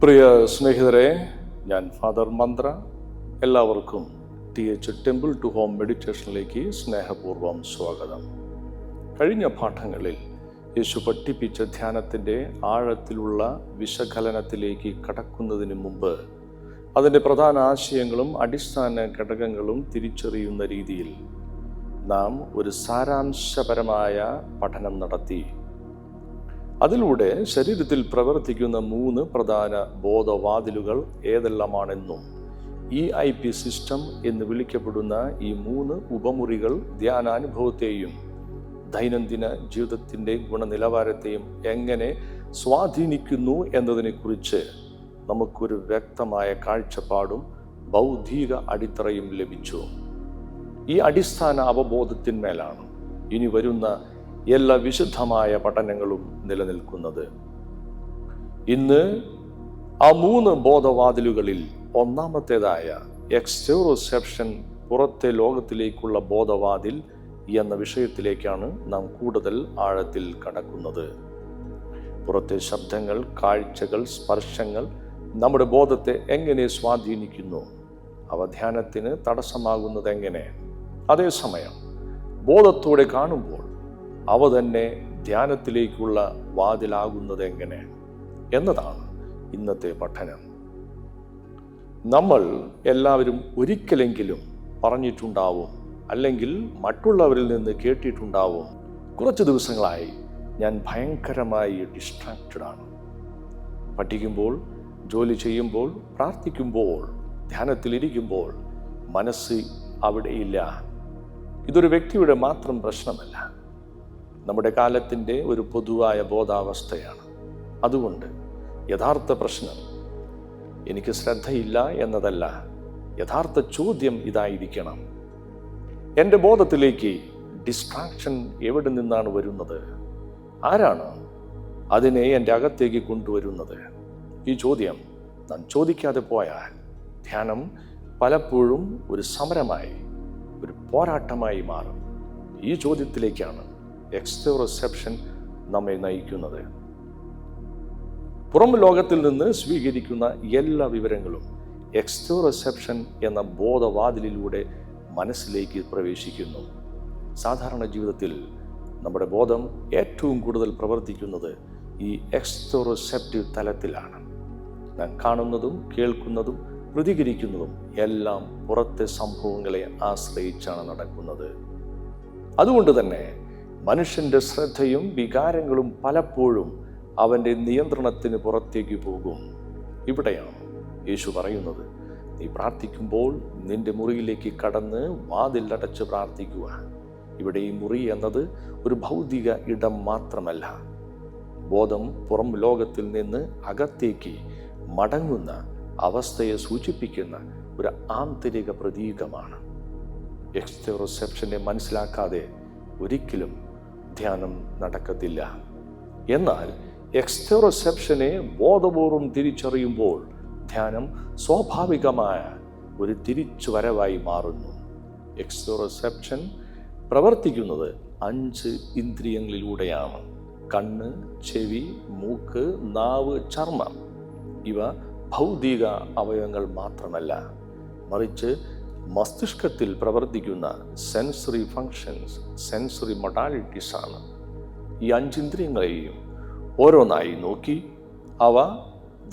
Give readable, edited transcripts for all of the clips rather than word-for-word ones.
പ്രിയ സ്നേഹിതരെ, ഞാൻ ഫാദർ മന്ത്ര. എല്ലാവർക്കും TH ടെമ്പിൾ ടു ഹോം മെഡിറ്റേഷനിലേക്ക് സ്നേഹപൂർവ്വം സ്വാഗതം. കഴിഞ്ഞ പാഠങ്ങളിൽ യേശു പഠിപ്പിച്ച ധ്യാനത്തിൻ്റെ ആഴത്തിലുള്ള വിശകലനത്തിലേക്ക് കടക്കുന്നതിന് മുമ്പ് അതിൻ്റെ പ്രധാന ആശയങ്ങളും അടിസ്ഥാന ഘടകങ്ങളും തിരിച്ചറിയുന്ന രീതിയിൽ നാം ഒരു സാരാംശപരമായ പഠനം നടത്തി. അതിലൂടെ ശരീരത്തിൽ പ്രവർത്തിക്കുന്ന 3 പ്രധാന ബോധവാതിലുകൾ ഏതെല്ലാമാണെന്നും EIP സിസ്റ്റം എന്ന് വിളിക്കപ്പെടുന്ന ഈ 3 ഉപമുറികൾ ധ്യാനാനുഭവത്തെയും ദൈനംദിന ജീവിതത്തിൻ്റെ ഗുണനിലവാരത്തെയും എങ്ങനെ സ്വാധീനിക്കുന്നു എന്നതിനെക്കുറിച്ച് നമുക്കൊരു വ്യക്തമായ കാഴ്ചപ്പാടും ബൗദ്ധിക അടിത്തറയും ലഭിച്ചു. ഈ അടിസ്ഥാന അവബോധത്തിന്മേലാണ് ഇനി വരുന്ന എല്ലാ വിശുദ്ധമായ പഠനങ്ങളും നിലനിൽക്കുന്നത്. ഇന്ന് ആ 3 ബോധവാതിലുകളിൽ ഒന്നാമത്തേതായ എക്സ്റ്റെറോസെപ്ഷൻ, പുറത്തെ ലോകത്തിലേക്കുള്ള ബോധവാതിൽ എന്ന വിഷയത്തിലേക്കാണ് നാം കൂടുതൽ ആഴത്തിൽ കടക്കുന്നത്. പുറത്തെ ശബ്ദങ്ങൾ, കാഴ്ചകൾ, സ്പർശങ്ങൾ നമ്മുടെ ബോധത്തെ എങ്ങനെ സ്വാധീനിക്കുന്നു? അവ ധ്യാനത്തിന് തടസ്സമാകുന്നത് എങ്ങനെ? അതേസമയം ബോധത്തോടെ കാണുമ്പോൾ അവ തന്നെ ധ്യാനത്തിലേക്കുള്ള വാതിലാകുന്നത് എങ്ങനെ എന്നതാണ് ഇന്നത്തെ പഠനം. നമ്മൾ എല്ലാവരും ഒരിക്കലെങ്കിലും പറഞ്ഞിട്ടുണ്ടാവും, അല്ലെങ്കിൽ മറ്റുള്ളവരിൽ നിന്ന് കേട്ടിട്ടുണ്ടാവും, കുറച്ച് ദിവസങ്ങളായി ഞാൻ ഭയങ്കരമായി ഡിസ്ട്രാക്റ്റഡ് ആണ്. പഠിക്കുമ്പോൾ, ജോലി ചെയ്യുമ്പോൾ, പ്രാർത്ഥിക്കുമ്പോൾ, ധ്യാനത്തിലിരിക്കുമ്പോൾ മനസ്സ് അവിടെയില്ല. ഇതൊരു വ്യക്തിയുടെ മാത്രം പ്രശ്നമല്ല, നമ്മുടെ കാലത്തിൻ്റെ ഒരു പൊതുവായ ബോധാവസ്ഥയാണ്. അതുകൊണ്ട് യഥാർത്ഥ പ്രശ്നം എനിക്ക് ശ്രദ്ധയില്ല എന്നതല്ല, യഥാർത്ഥ ചോദ്യം ഇതായിരിക്കണം: എൻ്റെ ബോധത്തിലേക്ക് ഡിസ്ട്രാക്ഷൻ എവിടെ നിന്നാണ് വരുന്നത്? ആരാണ് അതിനെ എൻ്റെ അകത്തേക്ക് കൊണ്ടുവരുന്നത്? ഈ ചോദ്യം നാം ചോദിക്കാതെ പോയാൽ ധ്യാനം പലപ്പോഴും ഒരു സമരമായി, ഒരു പോരാട്ടമായി മാറും. ഈ ചോദ്യത്തിലേക്കാണ് എക്സ്റ്റെറോസെപ്ഷൻ നമ്മെ നയിക്കുന്നത്. പുറം ലോകത്തിൽ നിന്ന് സ്വീകരിക്കുന്ന എല്ലാ വിവരങ്ങളും എക്സ്റ്റെറോസെപ്ഷൻ എന്ന ബോധവാതിലിലൂടെ മനസ്സിലേക്ക് പ്രവേശിക്കുന്നു. സാധാരണ ജീവിതത്തിൽ നമ്മുടെ ബോധം ഏറ്റവും കൂടുതൽ പ്രവർത്തിക്കുന്നത് ഈ എക്സ്റ്റെറോസെപ്റ്റീവ് തലത്തിലാണ്. നാം കാണുന്നതും കേൾക്കുന്നതും പ്രതികരിക്കുന്നതും എല്ലാം പുറത്തെ സംഭവങ്ങളെ ആശ്രയിച്ചാണ് നടക്കുന്നത്. അതുകൊണ്ട് തന്നെ മനുഷ്യൻ്റെ ശ്രദ്ധയും വികാരങ്ങളും പലപ്പോഴും അവൻ്റെ നിയന്ത്രണത്തിന് പുറത്തേക്ക് പോകും. ഇവിടെയാണ് യേശു പറയുന്നത്, നീ പ്രാർത്ഥിക്കുമ്പോൾ നിന്റെ മുറിയിലേക്ക് കടന്ന് വാതിലടച്ച് പ്രാർത്ഥിക്കുക. ഇവിടെ ഈ മുറി എന്നത് ഒരു ഭൗതിക ഇടം മാത്രമല്ല, ബോധം പുറം ലോകത്തിൽ നിന്ന് അകത്തേക്ക് മടങ്ങുന്ന അവസ്ഥയെ സൂചിപ്പിക്കുന്ന ഒരു ആന്തരിക പ്രതീകമാണ്. എക്സ്റ്റെറോസെപ്ഷനെ മനസ്സിലാക്കാതെ ഒരിക്കലും ധ്യാനം നടക്കത്തില്ല. എന്നാൽ എക്സ്റ്റെറോസെപ്ഷനെ ബോധപൂർവം തിരിച്ചറിയുമ്പോൾ ധ്യാനം സ്വാഭാവികമായ ഒരു തിരിച്ചുവരവായി മാറുന്നു. എക്സ്റ്റെറോസെപ്ഷൻ പ്രവർത്തിക്കുന്നത് 5 ഇന്ദ്രിയങ്ങളിലൂടെയാണ്: കണ്ണ്, ചെവി, മൂക്ക്, നാവ്, ചർമ്മം. ഇവ ഭൗതിക അവയവങ്ങൾ മാത്രമല്ല, മറിച്ച് മസ്തിഷ്കത്തിൽ പ്രവർത്തിക്കുന്ന സെൻസറി ഫങ്ഷൻസ്, സെൻസറി മൊഡാലിറ്റീസ് ആണ്. ഈ 5 ഇന്ദ്രിയങ്ങളെയും ഓരോന്നായി നോക്കി അവ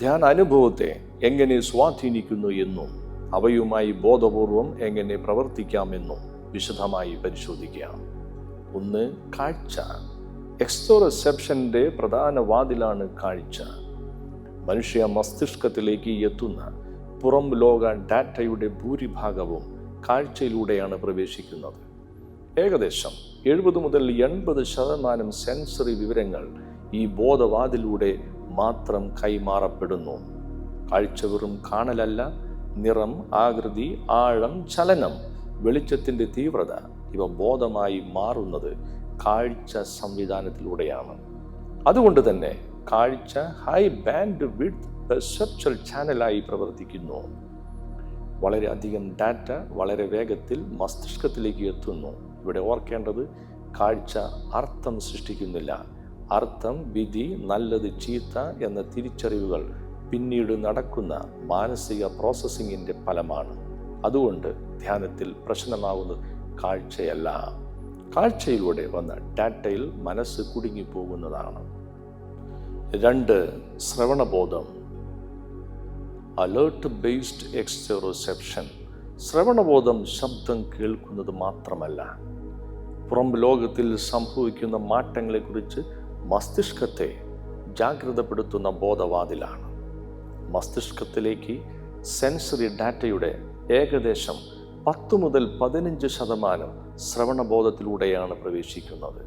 ധ്യാനാനുഭവത്തെ എങ്ങനെ സ്വാധീനിക്കുന്നു എന്നും അവയുമായി ബോധപൂർവം എങ്ങനെ പ്രവർത്തിക്കാമെന്നും വിശദമായി പരിശോധിക്കാം. 1. കാഴ്ച. എക്സ്റ്റെറോസെപ്ഷൻ്റെ പ്രധാന വാതിലാണ് കാഴ്ച. മനുഷ്യ മസ്തിഷ്കത്തിലേക്ക് എത്തുന്ന പുറം ലോക ഡാറ്റയുടെ ഭൂരിഭാഗവും കാഴ്ചയിലൂടെയാണ് പ്രവേശിക്കുന്നത്. ഏകദേശം 70 മുതൽ 80% സെൻസറി വിവരങ്ങൾ ഈ ബോധവാതിലൂടെ മാത്രം കൈമാറപ്പെടുന്നു. കാഴ്ച വെറും കാണലല്ല, നിറം, ആകൃതി, ആഴം, ചലനം, വെളിച്ചത്തിൻ്റെ തീവ്രത ഇവ ബോധമായി മാറുന്നത് കാഴ്ച സംവിധാനത്തിലൂടെയാണ്. അതുകൊണ്ട് തന്നെ കാഴ്ച ഹൈ ബാൻഡ് വിഡ്ത്ത് പെർസെപ്ച്വൽ ചാനലായി പ്രവർത്തിക്കുന്നു. വളരെയധികം ഡാറ്റ വളരെ വേഗത്തിൽ മസ്തിഷ്കത്തിലേക്ക് എത്തുന്നു. ഇവിടെ ഓർക്കേണ്ടത്, കാഴ്ച അർത്ഥം സൃഷ്ടിക്കുന്നില്ല. അർത്ഥം, വിധി, നല്ലത്, ചീത്ത എന്ന തിരിച്ചറിവുകൾ പിന്നീട് നടക്കുന്ന മാനസിക പ്രോസസ്സിങ്ങിൻ്റെ ഫലമാണ്. അതുകൊണ്ട് ധ്യാനത്തിൽ പ്രശ്നമാകുന്നത് കാഴ്ചയല്ല. കാഴ്ചയിലൂടെ വന്ന ഡാറ്റയിൽ മനസ്സ് കുടുങ്ങിപ്പോകുന്നതാണ്. 2. ശ്രവണബോധം, അലേർട്ട് ബേസ്ഡ് എക്സ്റ്റെറോസെപ്ഷൻ. ശ്രവണബോധം ശബ്ദം കേൾക്കുന്നത് മാത്രമല്ല, പുറം ലോകത്തിൽ സംഭവിക്കുന്ന മാറ്റങ്ങളെക്കുറിച്ച് മസ്തിഷ്കത്തെ ജാഗ്രതപ്പെടുത്തുന്ന ബോധവാതിലാണ്. മസ്തിഷ്കത്തിലേക്ക് സെൻസറി ഡാറ്റയുടെ ഏകദേശം 10 മുതൽ 15% ശ്രവണബോധത്തിലൂടെയാണ് പ്രവേശിക്കുന്നത്.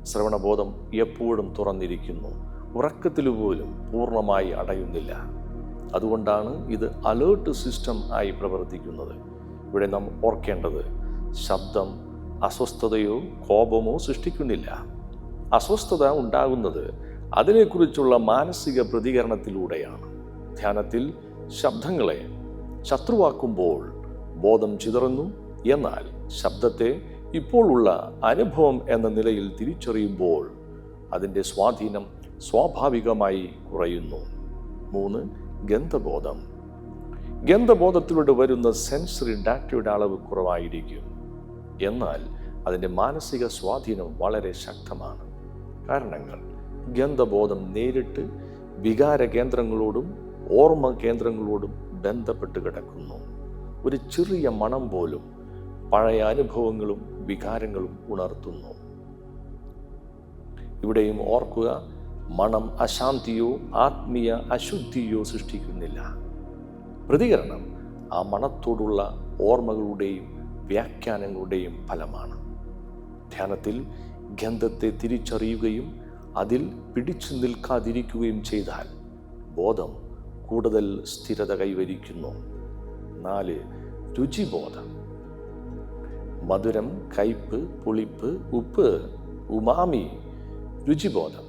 ശ്രവണബോധം എപ്പോഴും തുറന്നിരിക്കുന്നു, ഉറക്കത്തിൽ പോലും പൂർണ്ണമായി അടയുന്നില്ല. അതുകൊണ്ടാണ് ഇത് അലേർട്ട് സിസ്റ്റം ആയി പ്രവർത്തിക്കുന്നത്. ഇവിടെ നാം ഓർക്കേണ്ടത്, ശബ്ദം അസ്വസ്ഥതയോ കോപമോ സൃഷ്ടിക്കുന്നില്ല. അസ്വസ്ഥത ഉണ്ടാകുന്നത് അതിനെക്കുറിച്ചുള്ള മാനസിക പ്രതികരണത്തിലൂടെയാണ്. ധ്യാനത്തിൽ ശബ്ദങ്ങളെ ശത്രുവാക്കുമ്പോൾ ബോധം ചിതറുന്നു. എന്നാൽ ശബ്ദത്തെ ഇപ്പോൾ ഉള്ള അനുഭവം എന്ന നിലയിൽ തിരിച്ചറിയുമ്പോൾ അതിൻ്റെ സ്വാധീനം സ്വാഭാവികമായി കുറയുന്നു. 3. ഗന്ധബോധം. ഗന്ധബോധത്തിലൂടെ വരുന്ന സെൻസറി ഡാറ്റയുടെ അളവ് കുറവായിരിക്കും. എന്നാൽ അതിൻ്റെ മാനസിക സ്വാധീനം വളരെ ശക്തമാണ്. കാരണങ്ങൾ: ഗന്ധബോധം നേരിട്ട് വികാര കേന്ദ്രങ്ങളോടും ഓർമ്മ കേന്ദ്രങ്ങളോടും ബന്ധപ്പെട്ട് കിടക്കുന്നു. ഒരു ചെറിയ മണം പോലും പഴയ അനുഭവങ്ങളും വികാരങ്ങളും ഉണർത്തുന്നു. ഇവിടെയും ഓർക്കുക, മണം അശാന്തിയോ ആത്മീയ അശുദ്ധിയോ സൃഷ്ടിക്കുന്നില്ല. പ്രതികരണം ആ മണത്തോടുള്ള ഓർമ്മകളുടെയും വ്യാഖ്യാനങ്ങളുടെയും ഫലമാണ്. ധ്യാനത്തിൽ ഗന്ധത്തെ തിരിച്ചറിയുകയും അതിൽ പിടിച്ചു നിൽക്കാതിരിക്കുകയും ചെയ്താൽ ബോധം കൂടുതൽ സ്ഥിരത കൈവരിക്കുന്നു. 4. രുചിബോധം. മധുരം, കയ്പ്, പുളിപ്പ്, ഉപ്പ്, ഉമാമി. രുചിബോധം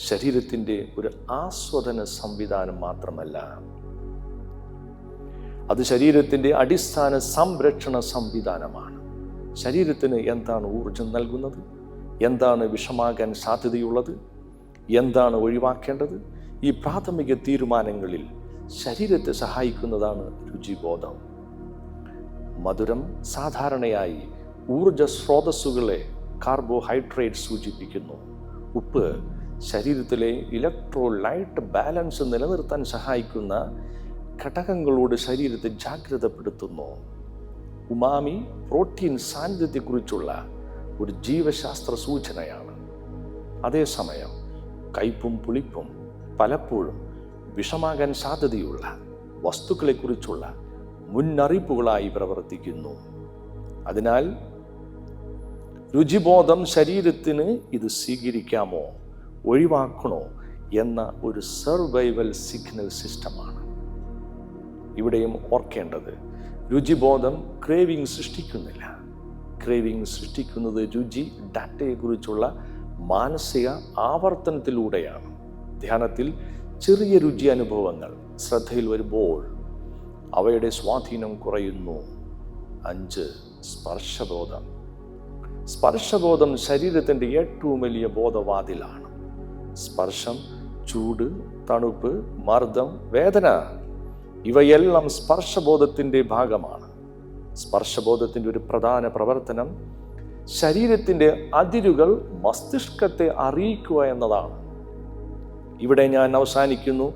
ശരീരത്തിൻ്റെ ഒരു ആസ്വാദന സംവിധാനം മാത്രമല്ല, അത് ശരീരത്തിൻ്റെ അടിസ്ഥാന സംരക്ഷണ സംവിധാനമാണ്. ശരീരത്തിന് എന്താണ് ഊർജം നൽകുന്നത്, എന്താണ് വിഷമാകാൻ സാധ്യതയുള്ളത്, എന്താണ് ഒഴിവാക്കേണ്ടത്, ഈ പ്രാഥമിക തീരുമാനങ്ങളിൽ ശരീരത്തെ സഹായിക്കുന്നതാണ് രുചിബോധം. മധുരം സാധാരണയായി ഊർജ സ്രോതസ്സുകളെ കാർബോഹൈഡ്രേറ്റ് സൂചിപ്പിക്കുന്നു. ഉപ്പ് ശരീരത്തിലെ ഇലക്ട്രോലൈറ്റ് ബാലൻസ് നിലനിർത്താൻ സഹായിക്കുന്ന ഘടകങ്ങളോട് ശരീരത്തെ ജാഗ്രതപ്പെടുത്തുന്നു. ഉമാമി പ്രോട്ടീൻ സാന്നിധ്യത്തെക്കുറിച്ചുള്ള ഒരു ജീവശാസ്ത്ര സൂചനയാണ്. അതേസമയം കയ്പും പുളിപ്പും പലപ്പോഴും വിഷമാകാൻ സാധ്യതയുള്ള വസ്തുക്കളെക്കുറിച്ചുള്ള മുന്നറിയിപ്പുകളായി പ്രവർത്തിക്കുന്നു. അതിനാൽ രുചിബോധം ശരീരത്തിന് ഇത് സ്വീകരിക്കാമോ ഒഴിവാക്കണോ എന്ന ഒരു സർവൈവൽ സിഗ്നൽ സിസ്റ്റമാണ്. ഇവിടെയും ഓർക്കേണ്ടത്, രുചിബോധം ക്രേവിംഗ് സൃഷ്ടിക്കുന്നില്ല. ക്രേവിംഗ് സൃഷ്ടിക്കുന്നത് രുചി ഡാറ്റയെക്കുറിച്ചുള്ള മാനസിക ആവർത്തനത്തിലൂടെയാണ്. ധ്യാനത്തിൽ ചെറിയ രുചി അനുഭവങ്ങൾ ശ്രദ്ധയിൽ വരുമ്പോൾ അവയുടെ സ്വാധീനം കുറയുന്നു. 5. സ്പർശബോധം. സ്പർശബോധം ശരീരത്തിൻ്റെ ഏറ്റവും വലിയ ബോധവാതിലാണ്. സ്പർശം, ചൂട്, തണുപ്പ്, മർദ്ദം, വേദന ഇവയെല്ലാം സ്പർശബോധത്തിൻ്റെ ഭാഗമാണ്. സ്പർശബോധത്തിൻ്റെ ഒരു പ്രധാന പ്രവർത്തനം ശരീരത്തിൻ്റെ അതിരുകൾ മസ്തിഷ്കത്തെ അറിയിക്കുക എന്നതാണ്. ഇവിടെ ഞാൻ അവസാനിക്കുന്നു,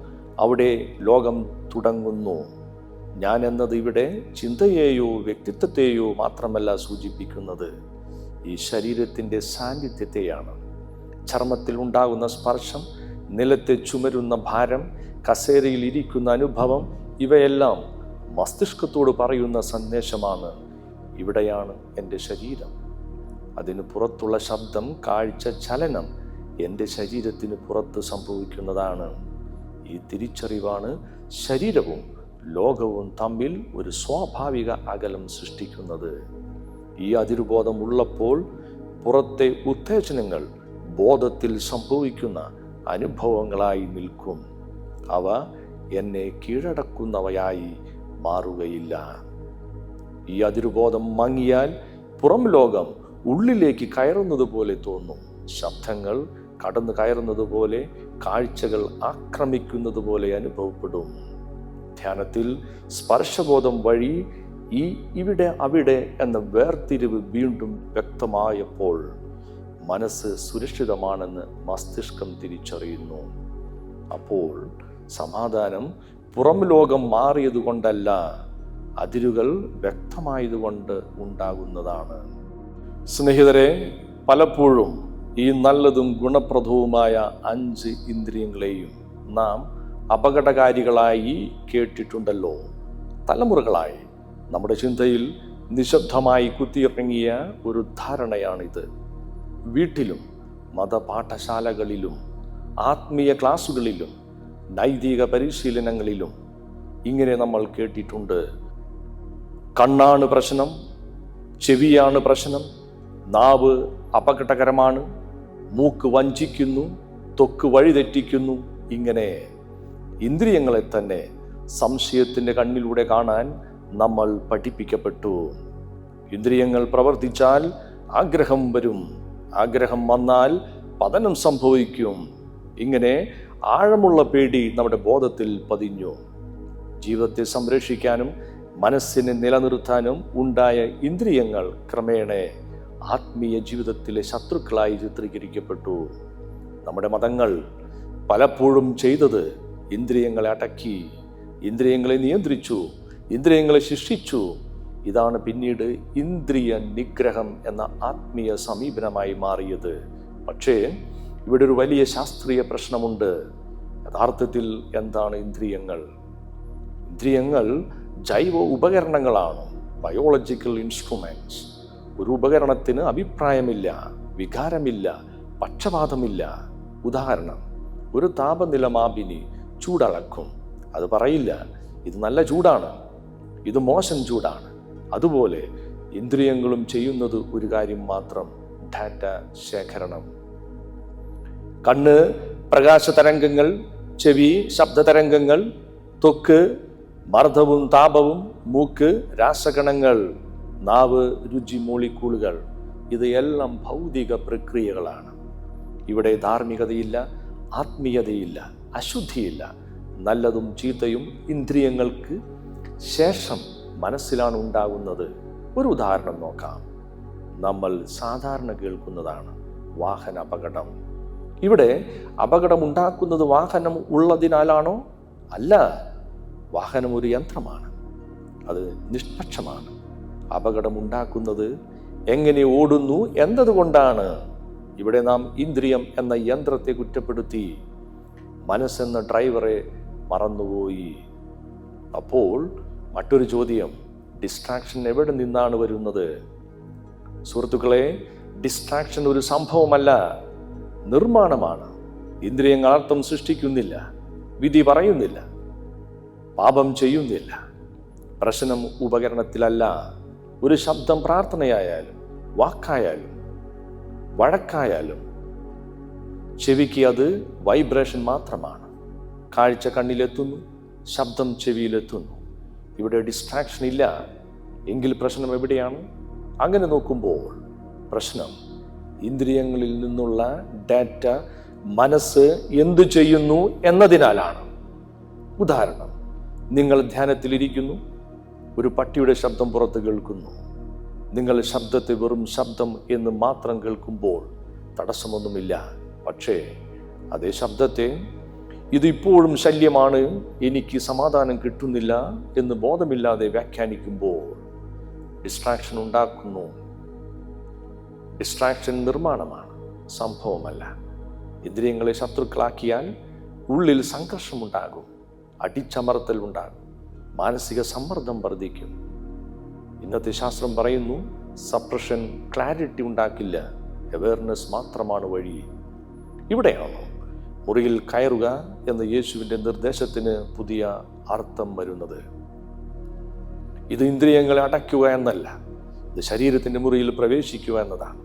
അവിടെ ലോകം തുടങ്ങുന്നു. ഞാൻ എന്നത് ഇവിടെ ചിന്തയെയോ വ്യക്തിത്വത്തെയോ മാത്രമല്ല സൂചിപ്പിക്കുന്നത്, ഈ ശരീരത്തിൻ്റെ സാന്നിധ്യത്തെയാണ്. ചർമ്മത്തിൽ ഉണ്ടാകുന്ന സ്പർശം, നിലത്തെ ചുമരുന്ന ഭാരം, കസേരയിൽ ഇരിക്കുന്ന അനുഭവം, ഇവയെല്ലാം മസ്തിഷ്കത്തോട് പറയുന്ന സന്ദേശമാണ്. ഇവിടെയാണ് എൻ്റെ ശരീരം. അതിന് പുറത്തുള്ള ശബ്ദം, കാഴ്ച, ചലനം എൻ്റെ ശരീരത്തിന് പുറത്ത് സംഭവിക്കുന്നതാണ്. ഈ തിരിച്ചറിവാണ് ശരീരവും ലോകവും തമ്മിൽ ഒരു സ്വാഭാവിക അകലം സൃഷ്ടിക്കുന്നത്. ഈ അതിരുബോധം ഉള്ളപ്പോൾ പുറത്തെ ഉത്തേജനങ്ങൾ ബോധത്തിൽ സംഭവിക്കുന്ന അനുഭവങ്ങളായി നിൽക്കും. അവ എന്നെ കീഴടക്കുന്നവയായി മാറുകയില്ല. ഈ അതിരുബോധം മങ്ങിയാൽ പുറം ലോകം ഉള്ളിലേക്ക് കയറുന്നത് പോലെ തോന്നും. ശബ്ദങ്ങൾ, കടന്നു കയറുന്നത് പോലെ, കാഴ്ചകൾ ആക്രമിക്കുന്നത് പോലെ അനുഭവപ്പെടും. ധ്യാനത്തിൽ സ്പർശബോധം വഴി ഈ ഇവിടെ അവിടെ എന്ന വേർതിരിവ് വീണ്ടും വ്യക്തമായപ്പോൾ മനസ്സ് സുരക്ഷിതമാണെന്ന് മസ്തിഷ്കം തിരിച്ചറിയുന്നു. അപ്പോൾ സമാധാനം പുറം ലോകം മാറിയതുകൊണ്ടല്ല, അതിരുകൾ വ്യക്തമായതുകൊണ്ട് ഉണ്ടാകുന്നതാണ്. സ്നേഹിതരെ, പലപ്പോഴും ഈ നല്ലതും ഗുണപ്രദവുമായ 5 ഇന്ദ്രിയങ്ങളെയും നാം അപകടകാരികളായി കേട്ടിട്ടുണ്ടല്ലോ. തലമുറകളായി നമ്മുടെ ചിന്തയിൽ നിശബ്ദമായി കുത്തിയിറങ്ങിയ ഒരു ധാരണയാണിത്. വീട്ടിലും മതപാഠശാലകളിലും ആത്മീയ ക്ലാസുകളിലും നൈതിക പരിശീലനങ്ങളിലും ഇങ്ങനെ നമ്മൾ കേട്ടിട്ടുണ്ട്. കണ്ണാണ് പ്രശ്നം, ചെവിയാണ് പ്രശ്നം, നാവ് അപകടകരമാണ്, മൂക്ക് വഞ്ചിക്കുന്നു, ത്വക്ക് വഴിതെറ്റിക്കുന്നു. ഇങ്ങനെ ഇന്ദ്രിയങ്ങളെ തന്നെ സംശയത്തിൻ്റെ കണ്ണിലൂടെ കാണാൻ നമ്മൾ പഠിപ്പിക്കപ്പെട്ടു. ഇന്ദ്രിയങ്ങൾ പ്രവർത്തിച്ചാൽ ആഗ്രഹം വരും, ആഗ്രഹം വന്നാൽ പതനം സംഭവിക്കും. ഇങ്ങനെ ആഴമുള്ള പേടി നമ്മുടെ ബോധത്തിൽ പതിഞ്ഞു. ജീവിതത്തെ സംരക്ഷിക്കാനും മനസ്സിനെ നിലനിർത്താനും ഉണ്ടായ ഇന്ദ്രിയങ്ങൾ ക്രമേണ ആത്മീയ ജീവിതത്തിലെ ശത്രുക്കളായി ചിത്രീകരിക്കപ്പെട്ടു. നമ്മുടെ മതങ്ങൾ പലപ്പോഴും ചെയ്തത് ഇന്ദ്രിയങ്ങളെ അടക്കി, ഇന്ദ്രിയങ്ങളെ നിയന്ത്രിച്ചു, ഇന്ദ്രിയങ്ങളെ ശിക്ഷിച്ചു. ഇതാണ് പിന്നീട് ഇന്ദ്രിയ നിഗ്രഹം എന്ന ആത്മീയ സമീപനമായി മാറിയത്. പക്ഷേ ഇവിടെ ഒരു വലിയ ശാസ്ത്രീയ പ്രശ്നമുണ്ട്. യഥാർത്ഥത്തിൽ എന്താണ് ഇന്ദ്രിയങ്ങൾ? ഇന്ദ്രിയങ്ങൾ ജൈവ ഉപകരണങ്ങളാണ്, ബയോളജിക്കൽ ഇൻസ്ട്രുമെന്റ്സ്. ഒരു ഉപകരണത്തിന് അഭിപ്രായമില്ല, വികാരമില്ല, പക്ഷപാതമില്ല. ഉദാഹരണം, ഒരു താപനില മാപിനി ചൂടളക്കും. അത് പറയില്ല ഇത് നല്ല ചൂടാണ്, ഇത് മോശം ചൂടാണ്. അതുപോലെ ഇന്ദ്രിയങ്ങളും ചെയ്യുന്നത് ഒരു കാര്യം മാത്രം, ഡാറ്റ ശേഖരണം. കണ്ണ് പ്രകാശ തരംഗങ്ങൾ, ചെവി ശബ്ദതരംഗങ്ങൾ, ത്വക്ക് മർദ്ദവും താപവും, മൂക്ക് രാസകണങ്ങൾ, നാവ് രുചി മോളിക്കൂളുകൾ. ഇത് എല്ലാം ഭൗതിക പ്രക്രിയകളാണ്. ഇവിടെ ധാർമ്മികതയില്ല, ആത്മീയതയില്ല, അശുദ്ധിയില്ല. നല്ലതും ചീത്തയും ഇന്ദ്രിയങ്ങൾക്ക് ശേഷം മനസ്സിലാണ് ഉണ്ടാകുന്നത്. ഒരു ഉദാഹരണം നോക്കാം. നമ്മൾ സാധാരണ കേൾക്കുന്നതാണ് വാഹന അപകടം. ഇവിടെ അപകടം ഉണ്ടാക്കുന്നത് വാഹനം ഉള്ളതിനാലാണോ? അല്ല, വാഹനം ഒരു യന്ത്രമാണ്, അത് നിഷ്പക്ഷമാണ്. അപകടം ഉണ്ടാക്കുന്നത് എങ്ങനെ ഓടുന്നു എന്നതുകൊണ്ടാണ്. ഇവിടെ നാം ഇന്ദ്രിയം എന്ന യന്ത്രത്തെ കുറ്റപ്പെടുത്തി, മനസ്സെന്ന ഡ്രൈവറെ മറന്നുപോയി. അപ്പോൾ മറ്റൊരു ചോദ്യം, ഡിസ്ട്രാക്ഷൻ എവിടെ നിന്നാണ് വരുന്നത്? സുഹൃത്തുക്കളെ, ഡിസ്ട്രാക്ഷൻ ഒരു സംഭവമല്ല, നിർമ്മാണമാണ്. ഇന്ദ്രിയങ്ങൾ അർത്ഥം സൃഷ്ടിക്കുന്നില്ല, വിധി പറയുന്നില്ല, പാപം ചെയ്യുന്നില്ല. പ്രശ്നം ഉപകരണത്തിലല്ല. ഒരു ശബ്ദം പ്രാർത്ഥനയായാലും വാക്കായാലും വഴക്കായാലും ചെവിക്ക് അത് വൈബ്രേഷൻ മാത്രമാണ്. കാഴ്ച കണ്ണിലെത്തുന്നു, ശബ്ദം ചെവിയിലെത്തുന്നു. ഇവിടെ ഡിസ്ട്രാക്ഷൻ ഇല്ല. എങ്കിൽ പ്രശ്നം എവിടെയാണ്? അങ്ങനെ നോക്കുമ്പോൾ പ്രശ്നം ഇന്ദ്രിയങ്ങളിൽ നിന്നുള്ള ഡാറ്റ മനസ്സ് എന്തു ചെയ്യുന്നു എന്നതിനാലാണ്. ഉദാഹരണം, നിങ്ങൾ ധ്യാനത്തിലിരിക്കുന്നു, ഒരു പട്ടിയുടെ ശബ്ദം പുറത്ത് കേൾക്കുന്നു. നിങ്ങൾ ശബ്ദത്തെ വെറും ശബ്ദം എന്ന് മാത്രം കേൾക്കുമ്പോൾ തടസ്സമൊന്നുമില്ല. പക്ഷേ അതേ ശബ്ദത്തെ ഇതിപ്പോഴും ശല്യമാണ്, എനിക്ക് സമാധാനം കിട്ടുന്നില്ല എന്ന് ബോധമില്ലാതെ വ്യാഖ്യാനിക്കുമ്പോൾ ഡിസ്ട്രാക്ഷൻ ഉണ്ടാക്കുന്നു. ഡിസ്ട്രാക്ഷൻ നിർമ്മാണമാണ്, സംഭവമല്ല. ഇന്ദ്രിയങ്ങളെ ശത്രുക്കളാക്കിയാൽ ഉള്ളിൽ സംഘർഷമുണ്ടാകും, അടിച്ചമർത്തൽ ഉണ്ടാകും, മാനസിക സമ്മർദ്ദം വർദ്ധിക്കും. ഇന്നത്തെ ശാസ്ത്രം പറയുന്നു, സപ്രഷൻ ക്ലാരിറ്റി ഉണ്ടാക്കില്ല, അവയർനെസ് മാത്രമാണ് വഴി. ഇവിടെയാണോ മുറിയിൽ കയറുക എന്ന യേശുവിൻ്റെ നിർദ്ദേശത്തിന് പുതിയ അർത്ഥം വരുന്നത്. ഇത് ഇന്ദ്രിയങ്ങളെ അടയ്ക്കുക എന്നല്ല, ഇത് ശരീരത്തിൻ്റെ മുറിയിൽ പ്രവേശിക്കുക എന്നതാണ്.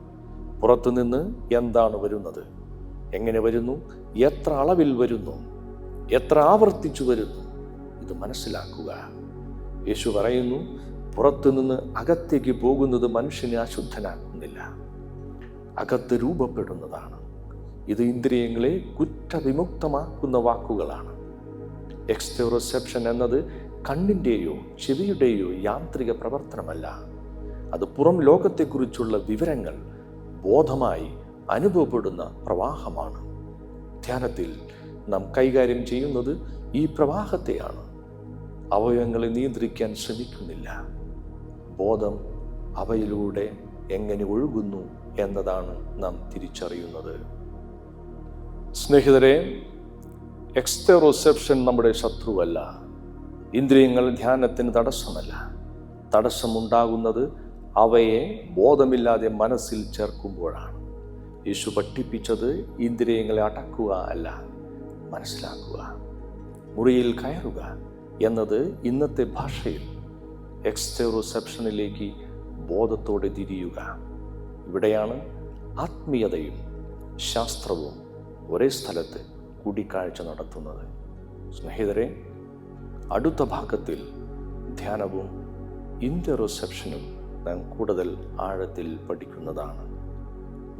പുറത്തുനിന്ന് എന്താണ് വരുന്നത്, എങ്ങനെ വരുന്നു, എത്ര അളവിൽ വരുന്നു, എത്ര ആവർത്തിച്ചു വരുന്നു, ഇത് മനസ്സിലാക്കുക. യേശു പറയുന്നു, പുറത്തുനിന്ന് അകത്തേക്ക് പോകുന്നത് മനുഷ്യനെ അശുദ്ധനാക്കുന്നില്ല, അകത്ത് രൂപപ്പെടുന്നതാണ്. ഇത് ഇന്ദ്രിയങ്ങളെ കുറ്റവിമുക്തമാക്കുന്ന വാക്കുകളാണ്. എക്സ്റ്റെറോസെപ്ഷൻ എന്നത് കണ്ണിൻ്റെയോ ചെവിയുടെയോ യാന്ത്രിക പ്രവർത്തനമല്ല. അത് പുറം ലോകത്തെക്കുറിച്ചുള്ള വിവരങ്ങൾ ബോധമായി അനുഭവപ്പെടുന്ന പ്രവാഹമാണ്. ധ്യാനത്തിൽ നാം കൈകാര്യം ചെയ്യുന്നത് ഈ പ്രവാഹത്തെയാണ്. അവയവങ്ങളെ നിയന്ത്രിക്കാൻ ശ്രമിക്കുന്നില്ല. ബോധം അവയിലൂടെ എങ്ങനെ ഒഴുകുന്നു എന്നതാണ് നാം തിരിച്ചറിയുന്നത്. സ്നേഹിതരെ, എക്സ്റ്റെറോസെപ്ഷൻ നമ്മുടെ ശത്രുവല്ല. ഇന്ദ്രിയങ്ങൾ ധ്യാനത്തിന് തടസ്സമല്ല. തടസ്സമുണ്ടാകുന്നത് അവയെ ബോധമില്ലാതെ മനസ്സിൽ ചേർക്കുമ്പോഴാണ്. യേശു പഠിപ്പിച്ചത് ഇന്ദ്രിയങ്ങളെ അടക്കുക അല്ല, മനസ്സിലാക്കുക. മുറിയിൽ കയറുക എന്നത് ഇന്നത്തെ ഭാഷയിൽ എക്സ്റ്റെറോസെപ്ഷനിലേക്ക് ബോധത്തോടെ തിരിയുക. ഇവിടെയാണ് ആത്മീയതയും ശാസ്ത്രവും ഒരേ സ്ഥലത്ത് കൂടിക്കാഴ്ച നടത്തുന്നത്. സ്നേഹിതരെ, അടുത്ത ഭാഗത്തിൽ ധ്യാനവും ഇൻറ്ററോസെപ്ഷനും നാം കൂടുതൽ ആഴത്തിൽ പഠിക്കുന്നതാണ്.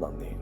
നന്ദി.